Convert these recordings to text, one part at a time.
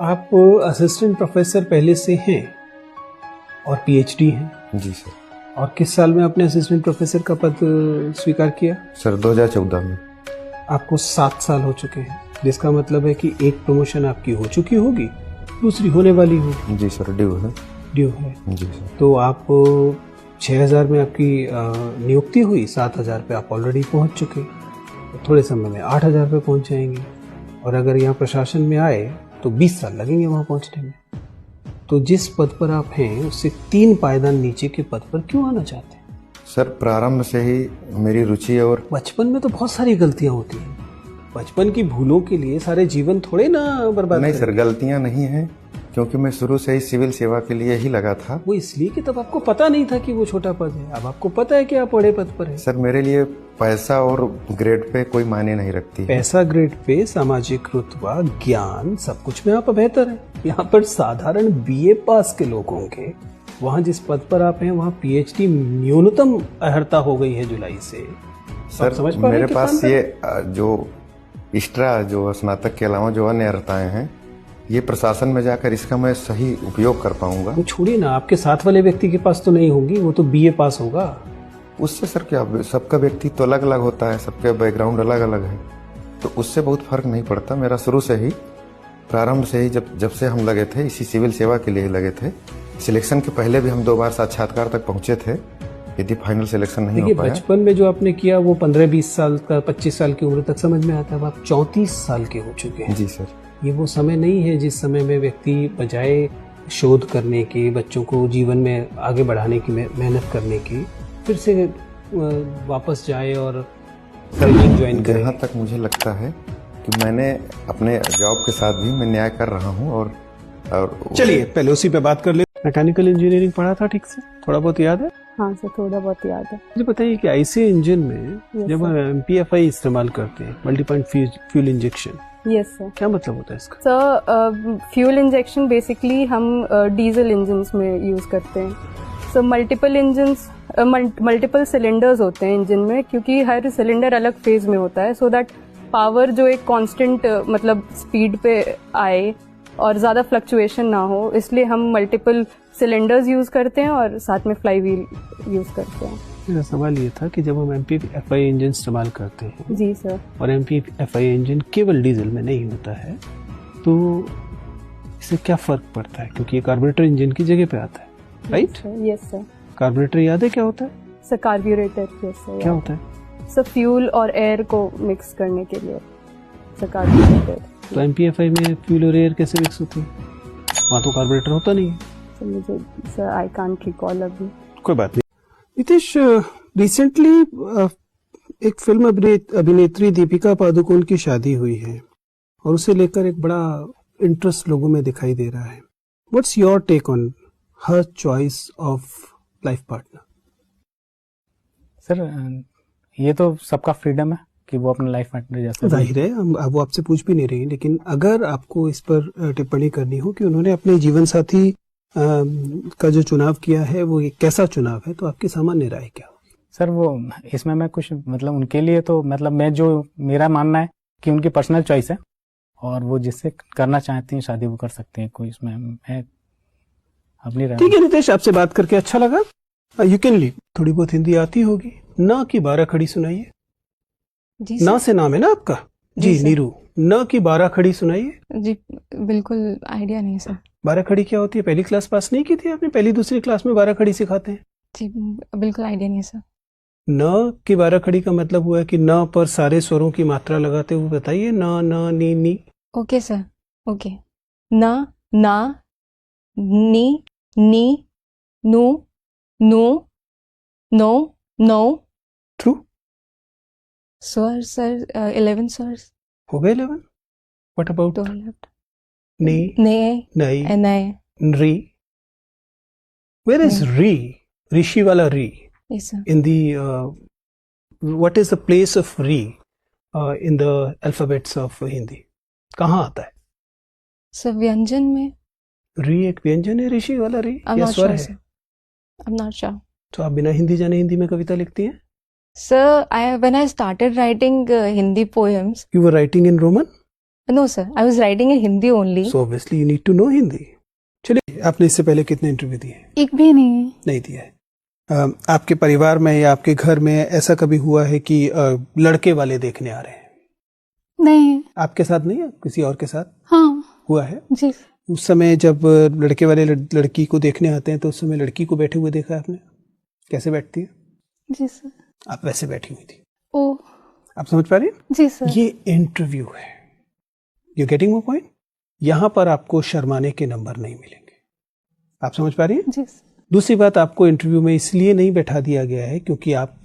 आप assistant professor पहले से हैं और पीएचडी हैं। जी सर। और किस साल में आपने असिस्टेंट प्रोफेसर का पद स्वीकार किया? सर 2014 में। आपको 7 साल हो चुके हैं, जिसका मतलब है कि एक प्रमोशन आपकी हो चुकी होगी, दूसरी होने वाली होगी। जी सर, ड्यू है। ड्यू है। जी सर। तो आप 6,000 में आपकी नियुक्ति हुई, 7,000 पे आप ऑलरेडी पहुंच चुके, तो थोड़े समय में 8,000 पे पहुंच जाएंगे। और अगर यहाँ प्रशासन में आए तो 20 साल लगेंगे वहाँ पहुँचने में। तो जिस पद पर आप हैं उससे 3 पायदान नीचे के पद पर क्यों आना चाहते हैं? सर प्रारंभ से ही मेरी रुचि और बचपन में तो बहुत सारी गलतियां होती हैं। बचपन की भूलों के लिए सारे जीवन थोड़े ना बर्बाद नहीं करें। सर, गलतियां नहीं हैं, क्योंकि मैं शुरू से ही सिविल सेवा के लिए ही लगा था। वो इसलिए कि तब आपको पता नहीं था कि वो छोटा पद है, अब आपको पता है कि आप बड़े पद पर हैं। सर मेरे लिए पैसा और ग्रेड पे कोई मायने नहीं रखती है। पैसा, ग्रेड पे, सामाजिक रुतबा, ज्ञान, सब कुछ में आप बेहतर हैं। यहाँ पर साधारण बीए पास के लोग होंगे, वहाँ जिस पद पर आप हैं वहाँ पीएचडी न्यूनतम अर्हता हो गई है जुलाई से। सर समझ पा रहे मेरे हैं पास कितना ये जो एक्स्ट्रा जो स्नातक के अलावा जो अन्य अर्हताएं हैं, ये प्रशासन में जाकर इसका मैं सही उपयोग कर पाऊंगा। वो छोड़िए ना, आपके साथ वाले व्यक्ति के पास तो नहीं होंगी, वो तो बीए पास होगा। उससे सर क्या, सबका व्यक्तित्व अलग अलग होता है, सबके बैकग्राउंड अलग अलग है, तो उससे बहुत फर्क नहीं पड़ता। मेरा शुरू से ही, प्रारंभ से ही, जब से हम लगे थे इसी सिविल सेवा के लिए ही लगे थे। सिलेक्शन के पहले भी हम 2 बार साक्षात्कार तक पहुंचे थे, यदि फाइनल सिलेक्शन नहीं हो पाया। बचपन में जो आपने किया वो 15-20 साल का, 25 साल की उम्र तक समझ में आता है। अब आप 34 साल के हो चुके हैं। जी सर। ये वो समय नहीं है जिस समय में व्यक्ति बजाय शोध करने की, बच्चों को जीवन में आगे बढ़ाने की, मेहनत करने की, फिर से वापस जाए और सर्विंग ज्वाइन करे। जहाँ तक मुझे लगता है कि मैंने अपने जॉब के साथ भी मैं न्याय कर रहा हूँ। और चलिए पहले उसी पे बात कर ले। मैकेनिकल इंजीनियरिंग पढ़ा था ठीक से? थोड़ा बहुत याद है? हाँ सर, थोड़ा बहुत याद है। मुझे बताइए कि आईसी इंजन में जब हम एमपीएफआई इस्तेमाल करते हैं, multi point fuel injection, yes sir, क्या मतलब होता है इसका? सर फ्यूल इंजेक्शन बेसिकली हम डीजल इंजन्स में यूज करते हैं। सो मल्टीपल सिलेंडर्स होते हैं इंजन में, क्योंकि हर सिलेंडर अलग फेज में होता है, सो दैट पावर जो एक कांस्टेंट मतलब स्पीड पे आए और ज़्यादा फ्लक्चुएशन ना हो, इसलिए हम मल्टीपल सिलेंडर्स यूज करते हैं और साथ में फ्लाई व्हील यूज करते हैं। मेरा सवाल ये था कि जब हम एमपीएफआई इंजन इस्तेमाल करते हैं, जी सर, और एमपीएफआई इंजन केवल डीजल में नहीं होता है, तो इससे क्या फर्क पड़ता है? क्योंकि ये कार्बोरेटर इंजन की जगह पे आता है, राइट? Yes sir. कार्बोरेटर याद है क्या होता है? Sir carburettor, yes sir. क्या होता है? सर फ्यूल और एयर को मिक्स करने के लिए सर कार्बोरेटर। तो एमपीएफआई में फ्यूल और एयर कैसे मिक्स होती है? वहाँ तो कार्बोरेटर होता नहीं है। सर मुझे, सर आई कांट रिकॉल अभी। कोई बात नहीं। नीतीश, रिसेंटली एक फिल्म अभिनेत्री दीपिका पादुकोण की शादी हुई है और उसे लेकर एक बड़ा इंटरेस्ट लोगों में दिखाई दे रहा है। What's your take on her choice of life partner? Sir ये तो सबका फ्रीडम है कि वो अपना लाइफ पार्टनर जैसा, जाहिर है, हम वो आपसे पूछ भी नहीं रहे, लेकिन अगर आपको इस पर टिप्पणी करनी हो कि उन्होंने अपने जीवन साथी का जो चुनाव किया है वो एक कैसा चुनाव है, तो आपकी सामान्य राय क्या होगी? सर वो इसमें मैं कुछ मतलब उनके लिए तो मतलब मैं जो मेरा मानना है कि उनकी पर्सनल चॉइस है और वो जिससे करना चाहती हैं शादी वो कर सकते हैं, कोई इसमें मैं अपनी राय। ठीक है नीतीश, आपसे बात करके अच्छा लगा। You can leave. थोड़ी बहुत हिंदी आती होगी ना? की 12 खड़ी सुनाइए। ना से नाम है ना आपका? जी नीरू, न की 12 खड़ी सुनाइए। जी बिल्कुल आइडिया नहीं सर। 12 खड़ी क्या होती है? पहली क्लास पास नहीं की थी आपने? पहली दूसरी क्लास में 12 खड़ी सिखाते हैं। जी बिल्कुल आइडिया नहीं सर। न की 12 खड़ी का मतलब हुआ है कि न पर सारे स्वरों की मात्रा लगाते हुए बताइए। न, न, नी, नी। Okay sir, okay. न, ना, नी, नी, नु, नो, नो, नो। थ्रू। स्वर सर 11 स्वर हो गए 11। व्हाट अबाउट ने, ने, नई, नए, री? वेयर इज री? ऋषि वाला री। Yes sir. In the what is the place of री in the alphabets of Hindi? कहाँ आता है? सर व्यंजन में। री एक व्यंजन है, ऋषि वाला री या स्वर है? I am not sure. तो आप बिना हिंदी जाने हिंदी में कविता लिखती हैं? Sir, when I started writing Hindi poems. You were writing in Roman? No, sir. I was writing in Hindi only. So obviously you need to know Hindi. चलिए, आपने इससे पहले कितने इंटरव्यू दिए? एक भी नहीं। नहीं दिया है। आपके परिवार में या आपके घर में ऐसा कभी हुआ है कि लड़के वाले देखने आ रहे हैं? नहीं। आपके साथ नहीं है, किसी और के साथ हाँ। हुआ है? जी। उस समय जब लड़के वाले लड़की को देखने आते हैं तो उस समय लड़की को बैठे हुए देखा है आपने? कैसे बैठती है? जी सर। आप वैसे बैठी हुई थी। ओ। आप समझ पा रही हैं? जी सर। ये इंटरव्यू है। You getting my point? यहां पर आपको शर्माने के नंबर नहीं मिलेंगे। आप समझ पा रही हैं? जी सर। दूसरी बात, आपको इंटरव्यू में इसलिए नहीं बैठा दिया गया है क्योंकि आप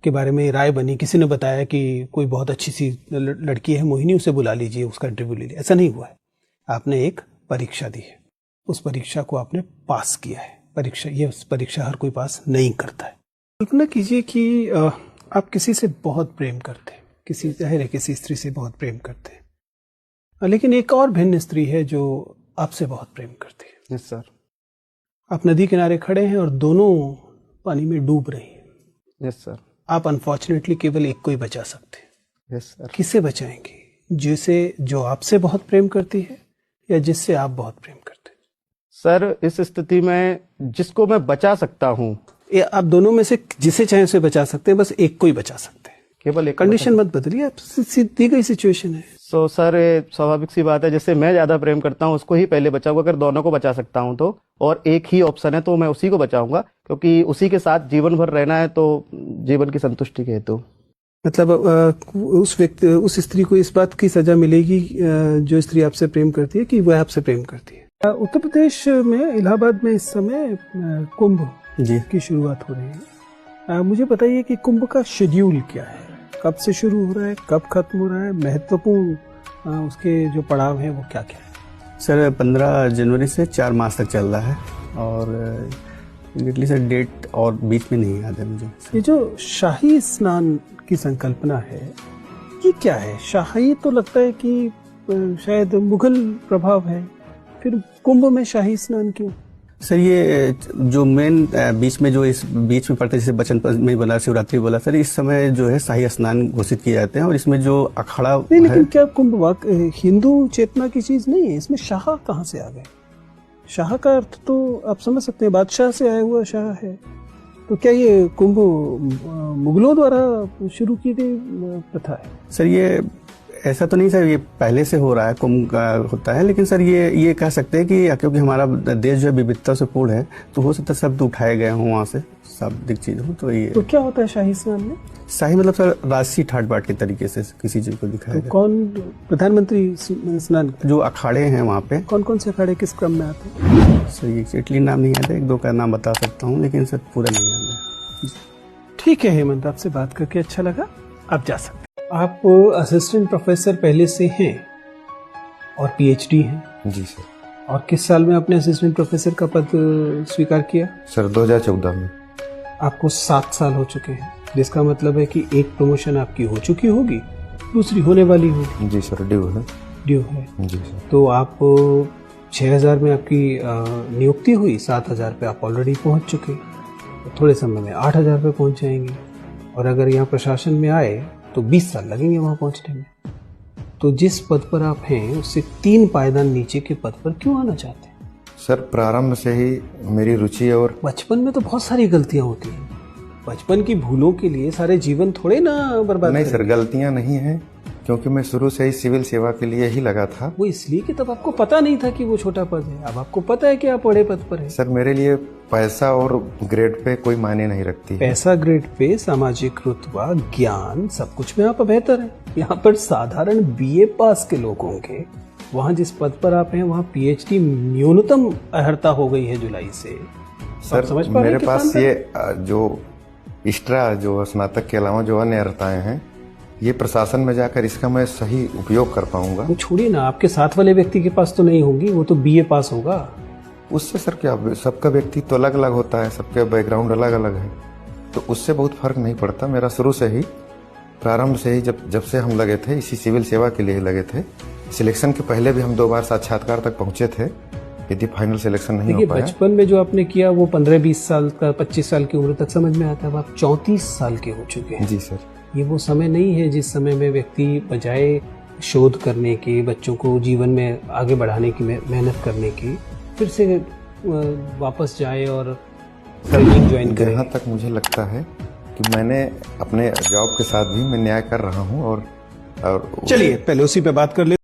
के बारे में राय बनी, किसी ने बताया कि कोई बहुत अच्छी सी लड़की है मोहिनी, उसे बुला लीजिए, उसका इंटरव्यू ले लीजिए। ऐसा नहीं हुआ है। आपने एक परीक्षा दी है, उस परीक्षा को आपने पास किया है। परीक्षा हर कोई पास नहीं करता है। कल्पना कीजिए कि आप किसी से बहुत प्रेम करते हैं, किसी जाहिर है किसी स्त्री से बहुत प्रेम करते हैं, लेकिन एक और भिन्न स्त्री है जो आपसे बहुत प्रेम करती है। Yes sir. आप नदी किनारे खड़े हैं और दोनों पानी में डूब रही हैं। Yes sir. आप अनफॉर्चुनेटली केवल एक को ही बचा सकते हैं। Yes sir. किसे बचाएंगे? जो आपसे बहुत प्रेम करती है या जिससे आप बहुत प्रेम करते हैं? सर, इस स्थिति में जिसको मैं बचा सकता हूँ, आप दोनों में से जिसे चाहे उसे बचा सकते हैं, बस एक को ही बचा सकते हैं। केवल एक कंडीशन मत बदलिए, आप दी गई सिचुएशन है। सो सर, स्वाभाविक सी बात है, जिससे मैं ज्यादा प्रेम करता हूँ उसको ही पहले बचाऊंगा। अगर दोनों को बचा सकता हूँ तो, और एक ही ऑप्शन है तो मैं उसी को बचाऊंगा, क्योंकि उसी के साथ जीवन भर रहना है, तो जीवन की संतुष्टि के हेतु। मतलब उस स्त्री को इस बात की सजा मिलेगी, जो स्त्री आपसे प्रेम करती है, कि वह आपसे प्रेम करती है। उत्तर प्रदेश में इलाहाबाद में इस समय कुंभ की शुरुआत हो रही है। मुझे बताइए कि कुंभ का शेड्यूल क्या है, कब से शुरू हो रहा है, कब खत्म हो रहा है, महत्वपूर्ण उसके जो पड़ाव हैं वो क्या क्या है? सर 15 जनवरी से 4 मार्च तक चल रहा है, और एग्जैक्टली सर डेट और बीच में नहीं याद है मुझे। ये जो शाही स्नान की संकल्पना है, ये क्या है? शाही तो लगता है कि शायद मुगल प्रभाव है, फिर कुंभ में शाही स्नान क्यों? सर ये जो मेन बीच में जो इस बीच में पड़ता है, जैसे बचन में बोला, शिवरात्रि बोला, सर इस समय जो है शाही स्नान घोषित किए जाते हैं, और इसमें जो अखाड़ा नहीं, लेकिन क्या कुंभ हिंदू चेतना की चीज नहीं है? इसमें शाह कहाँ से आ गए? शाह का अर्थ तो आप समझ सकते हैं, बादशाह से आया हुआ शाह है। तो क्या ये कुंभ मुगलों द्वारा शुरू की गई प्रथा है? सर ये ऐसा तो नहीं सर, ये पहले से हो रहा है, कुंभ का होता है, लेकिन सर ये कह सकते हैं कि क्योंकि हमारा देश जो है विविधता से पूर्ण है, तो हो सकता है शब्द उठाए गए हों वहाँ से, शाब्दिक चीज हो। तो ये तो क्या होता है शाही स्नान में? शाही मतलब सर राजसी ठाट बाट के तरीके से किसी चीज को दिखाया तो गया। कौन प्रधानमंत्री स्नान? जो अखाड़े हैं वहाँ पे कौन कौन से अखाड़े किस क्रम में आते हैं? सर ये एक्चुअली नाम नहीं याद है, 1-2 का नाम बता सकता हूँ, लेकिन सर पूरा नहीं याद है। ठीक है हेमंत, आपसे बात करके अच्छा लगा, आप जा सकते हैं। आप असिस्टेंट प्रोफेसर पहले से हैं और पीएचडी हैं। जी सर। और किस साल में आपने असिस्टेंट प्रोफेसर का पद स्वीकार किया? सर 2014 में। आपको 7 साल हो चुके हैं, जिसका मतलब है कि एक प्रमोशन आपकी हो चुकी होगी, दूसरी होने वाली होगी। जी सर, ड्यू है। जी सर। तो आप 6000 में आपकी नियुक्ति हुई, 7000 पे आप ऑलरेडी पहुंच चुके, तो थोड़े समय में 8000 पे पहुंच जाएंगे। और अगर यहाँ प्रशासन में आए तो 20 साल लगेंगे वहां पहुंचने में। तो जिस पद पर आप हैं उससे 3 पायदान नीचे के पद पर क्यों आना चाहते हैं? सर प्रारंभ से ही मेरी रुचि और बचपन में तो बहुत सारी गलतियां होती हैं, बचपन की भूलों के लिए सारे जीवन थोड़े ना बर्बाद नहीं करेंगे। सर, गलतियां नहीं हैं, क्योंकि मैं शुरू से ही सिविल सेवा के लिए ही लगा था। वो इसलिए कि तब आपको पता नहीं था कि वो छोटा पद है, अब आपको पता है कि आप बड़े पद पर हैं। सर मेरे लिए पैसा और ग्रेड पे कोई मायने नहीं रखती है। पैसा, ग्रेड पे, सामाजिक रुतबा, ज्ञान, सब कुछ में आप बेहतर हैं। यहाँ पर साधारण बीए पास के लोग होंगे, वहाँ जिस पद पर आप हैं वहाँ पीएचडी न्यूनतम अर्हता हो गई है जुलाई से। सर समझ पा रहे मेरे हैं पास कितना ये जो एक्स्ट्रा जो स्नातक के अलावा जो अन्य अर्हताएं हैं, ये प्रशासन में जाकर इसका मैं सही उपयोग कर पाऊंगा। वो छोड़िए ना, आपके साथ वाले व्यक्ति के पास तो नहीं होंगी, वो तो बीए पास होगा। उससे सर क्या, सबका व्यक्ति तो अलग अलग होता है, सबके बैकग्राउंड अलग अलग है, तो उससे बहुत फर्क नहीं पड़ता। मेरा शुरू से ही, प्रारंभ से ही, जब से हम लगे थे, इसी सिविल सेवा के लिए लगे थे। सिलेक्शन के पहले भी हम 2 बार साक्षात्कार तक पहुंचे थे, यदि फाइनल सिलेक्शन नहीं हो पाया। बचपन में जो आपने किया वो 15-20 साल का, 25 साल की उम्र तक समझ में आता है। अब आप 34 साल के हो चुके हैं। जी सर। ये वो समय नहीं है जिस समय में व्यक्ति बजाय शोध करने की, बच्चों को जीवन में आगे बढ़ाने की मेहनत करने की, फिर से वापस जाए और ट्रेनिंग ज्वाइन करें? जहाँ तक मुझे लगता है कि मैंने अपने जॉब के साथ भी मैं न्याय कर रहा हूँ और चलिए पहले उसी पे बात कर ले।